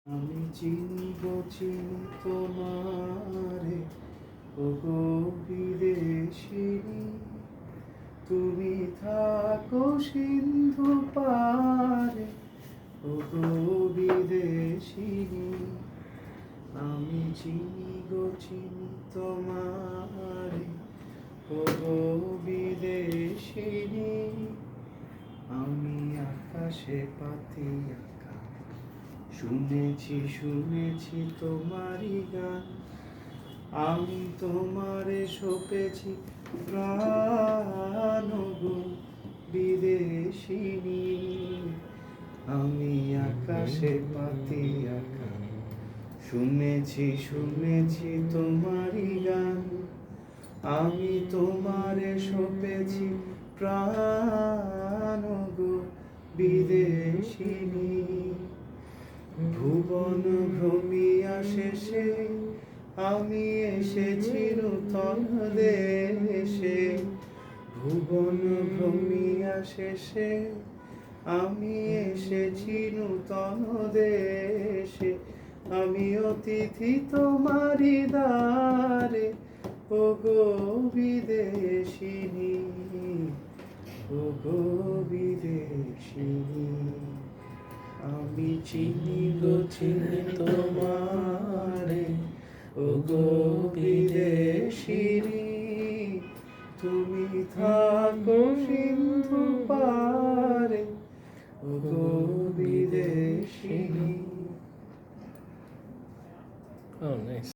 আমি চিনিব চিনি তোমারে, ওগো বিদেশিনী। তুমি থাকো সিন্ধু পারে, ওগো বিদেশিনী। আমি চিনি গো চিনি তোমারে, ওগো বিদেশিনী। আমি আকাশে পাতি আঁকা, শুনেছি শুনেছি তোমারই গান। আমি তোমারে সপেছি প্রাণ গো বিদেশিনী। আমি আকাশে পাতি আঁকা, শুনেছি শুনেছি তোমারই গান। আমি তোমারে সপেছি প্রাণ গো বিদেশিনী। ভুবন ভ্রমিয়া শেষে আমি এসেছি নূতন দেশে। ভুবন ভ্রমিয়া শেষে আমি এসেছি নূতন দেশে। আমি অতিথি তোমারি দ্বারে, ওগো বিদেশিনী, ওগো বিদেশিনী। আমি চিনি গো চিনি তোমারে, ওগো বিদেশিনী। তুমি থাকো সিন্ধু পারে, ওগো বিদেশিনী। Oh, nice.